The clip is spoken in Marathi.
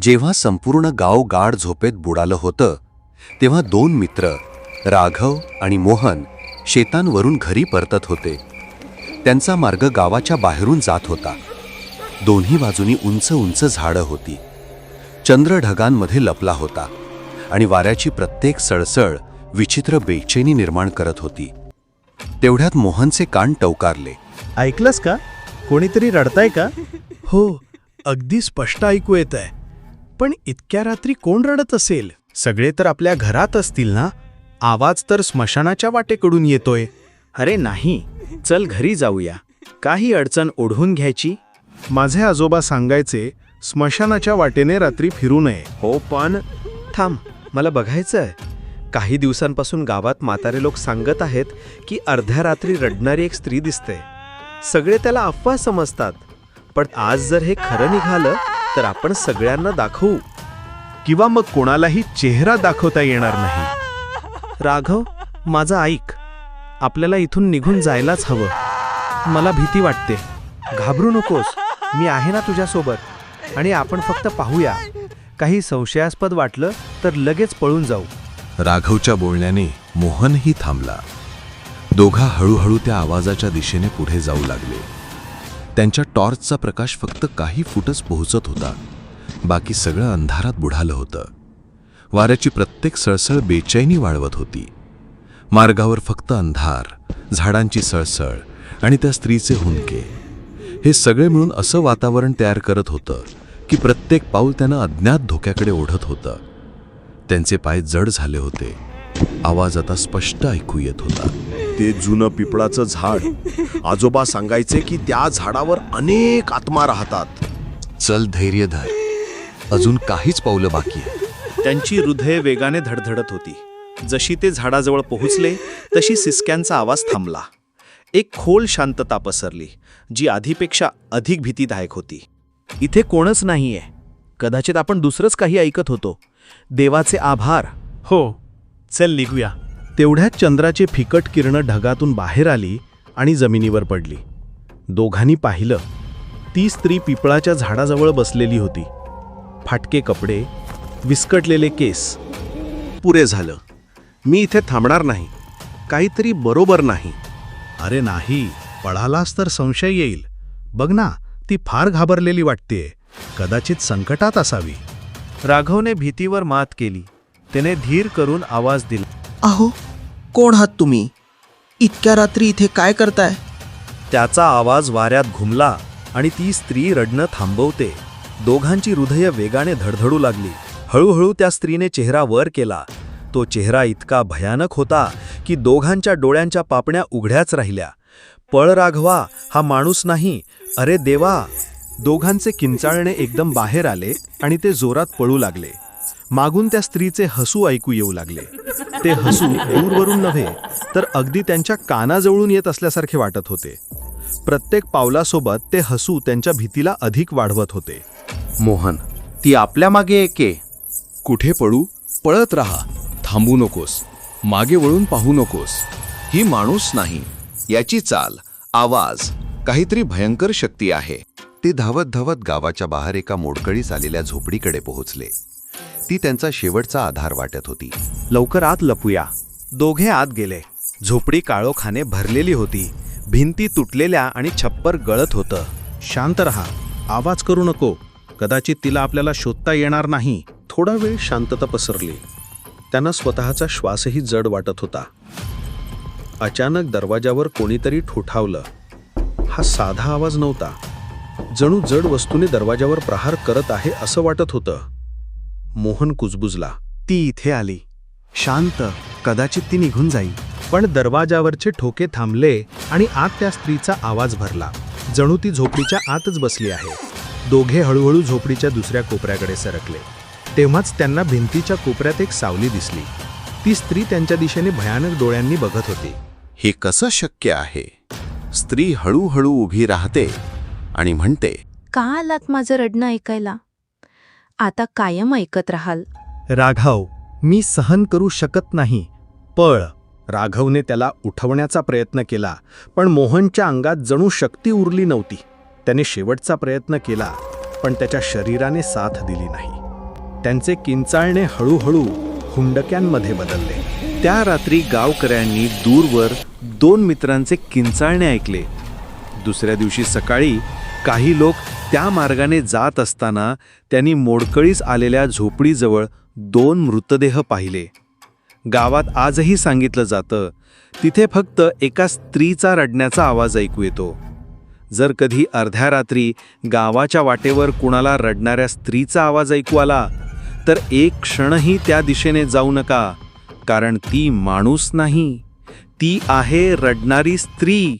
जेव्हा संपूर्ण गाव गाढ झोपेत बुडालं होतं तेव्हा दोन मित्र राघव आणि मोहन शेतांवरून घरी परतत होते. त्यांचा मार्ग गावाच्या बाहेरून जात होता. दोन्ही बाजूनी उंच उंच झाडं होती. चंद्र ढगांमध्ये लपला होता आणि वाऱ्याची प्रत्येक सळसळ विचित्र बेचैनी निर्माण करत होती. तेवढ्यात मोहनचे कान टवकारले. ऐकलंस का? कोणीतरी रडताय का? हो, अगदी स्पष्ट ऐकू येतंय. पण इतक्या रात्री कोण रडत असेल? सगळे तर आपल्या घरात असतील ना? आवाज तर स्मशानाच्या वाटेकडून येतोय. अरे नाही, चल घरी जाऊया. काही अडचण ओढून घ्यायची. माझे आजोबा सांगायचे स्मशानाच्या वाटेने रात्री फिरू नये. हो पण थांब, मला बघायचंय. काही दिवसांपासून गावात म्हातारे लोक सांगत आहेत की अर्ध्या रात्री रडणारी एक स्त्री दिसते. सगळे त्याला अफवा समजतात, पण आज जर हे खरं निघालं तर आपण सगळ्यांना दाखवू. किंवा मग कोणालाही चेहरा दाखवता येणार नाही. राघव, माझं ऐक. आपल्याला इथून निघून जायलाच हवं. मला भीती वाटते. घाबरू नकोस, मी आहे ना तुझ्यासोबत. आणि आपण फक्त पाहूया. काही संशयास्पद वाटलं तर लगेच पळून जाऊ. राघवच्या बोलण्याने मोहनही थांबला. दोघा हळूहळू त्या आवाजाच्या दिशेने पुढे जाऊ लागले. त्यांच्या टॉर्चचा प्रकाश फक्त काही फुटच पोहोचत होता. बाकी सगळं अंधारात बुडालं होतं. वाऱ्याची प्रत्येक सळसळ बेचैनी वाढवत होती. मार्गावर फक्त अंधार, झाडांची सळसळ आणि त्या स्त्रीचे हुंदके, हे सगळे मिळून असं वातावरण तयार करत होतं की प्रत्येक पाऊल त्यांना अज्ञात धोक्याकडे ओढत होतं. त्यांचे पाय जड झाले होते. आवाज आता स्पष्ट ऐकू येत होता. ते जुनं पिपळाचं झाड. आजोबा सांगायचे की त्या झाडावर अनेक आत्मा राहतात. चल, धैर्य धर. अजून काहीच पावलं बाकी आहे. त्यांची हृदये वेगाने धडधडत होती. जशी ते झाडाजवळ पोहोचले तशी सिसक्यांचा आवाज थांबला. एक खोल शांतता पसरली, जी आधीपेक्षा अधिक भीतीदायक होती. इथे कोणच नाहीये. कदाचित आपण दुसरंच काही ऐकत होतो. देवाचे आभार. हो, चल निघूया. तेवढ्यात चंद्राची फिकट किरणं ढगातून बाहेर आली आणि जमिनीवर पडली. दोघांनी पाहिलं, ती स्त्री पिपळाच्या झाडाजवळ बसलेली होती. फाटके कपडे, विस्कटलेले केस. पुरे झालं. मी इथे थांबणार नाही. काहीतरी बरोबर नाही. अरे नाही, पळालास तर संशय येईल. बघ ना, ती फार घाबरलेली वाटतेय. कदाचित संकटात असावी. राघवने भीतीवर मात केली. त्याने धीर करून आवाज दिला. अहो, कोण आहात तुम्ही? इतक्या रात्री इथे काय करताय? त्याचा आवाज वाऱ्यात घुमला आणि ती स्त्री रडणं थांबवते. दोघांची हृदय वेगाने धडधडू लागली. हळूहळू त्या स्त्रीने चेहरा वर केला. तो चेहरा इतका भयानक होता की दोघांच्या डोळ्यांच्या पापण्या उघड्याच राहिल्या. पळ राघवा, हा माणूस नाही. अरे देवा! दोघांचे किंचाळणे एकदम बाहेर आले आणि ते जोरात पळू लागले. मागून त्या स्त्रीचे हसू ऐकू येऊ लागले. ते हसू दूरवरून नव्हे तर अगदी त्यांच्या कानाजवळून येत असल्यासारखे वाटत होते. प्रत्येक पावलासोबत ते हसू त्यांच्या भीतीला अधिक वाढवत होते. मोहन, ती आपल्या मागे एके. कुठे पळू? पळत राहा. थांबू नकोस. मागे वळून पाहू नकोस. ही माणूस नाही, याची चाल, आवाज, काहीतरी भयंकर शक्ती आहे. ते धावत धावत गावाच्या बाहेर एका मोडकळीस आलेल्या झोपडीकडे पोहोचले. ती त्यांचा शेवटचा आधार वाटत होती. लवकर आत लपूया. दोघे आत गेले. झोपडी काळोखाने भरलेली होती. भिंती तुटलेल्या आणि छप्पर गळत होतं. शांत रहा, आवाज करू नको. कदाचित तिला आपल्याला शोधता येणार नाही. थोडा वेळ शांतता पसरली. त्यांना स्वतःचा श्वासही जड वाटत होता. अचानक दरवाजावर कोणीतरी ठोठावलं. हा साधा आवाज नव्हता. जणू जड वस्तूने दरवाजावर प्रहार करत आहे असं वाटत होतं. मोहन कुजबुजला. ती इथे आली. शांत. कदाचित ती निघून जाईल. पण दरवाजावरचे ठोके थांबले आणि आत त्या स्त्रीचा आवाज भरला. जणू ती झोपडीच्या आतच बसली आहे. दोघे हळूहळू झोपडीच्या दुसऱ्या कोपऱ्याकडे सरकले. तेव्हाच त्यांना भिंतीच्या कोपऱ्यात एक सावली दिसली. ती स्त्री त्यांच्या दिशेने भयानक डोळ्यांनी बघत होती. हे कसं शक्य आहे? स्त्री हळूहळू उभी राहते आणि म्हणते, का आलात माझं रडणं ऐकायला? आता कायम ऐकत राहाल. राघव, मी सहन करू शकत नाही. पळ. राघवने त्याला उठवण्याचा प्रयत्न केला, पण मोहनच्या अंगात जणू शक्ती उरली नव्हती. त्याने शेवटचा प्रयत्न केला, पण त्याच्या शरीराने साथ दिली नाही. त्यांचे किंचाळणे हळूहळू हुंडक्यांमध्ये बदलले. त्या रात्री गावकऱ्यांनी दूरवर 2 मित्रांचे किंचाळणे ऐकले. दुसऱ्या दिवशी सकाळी काही लोक त्या मार्गाने जात असताना त्यांनी मोडकळीस आलेल्या झोपडीजवळ 2 मृतदेह पाहिले. गावात आजही सांगितलं जातं, तिथे फक्त एका स्त्रीचा रडण्याचा आवाज ऐकू येतो. जर कधी अर्ध्या रात्री गावाच्या वाटेवर कुणाला रडणाऱ्या स्त्रीचा आवाज ऐकू आला तर एक क्षणही त्या दिशेने जाऊ नका, कारण ती माणूस नाही, ती आहे रडणारी स्त्री.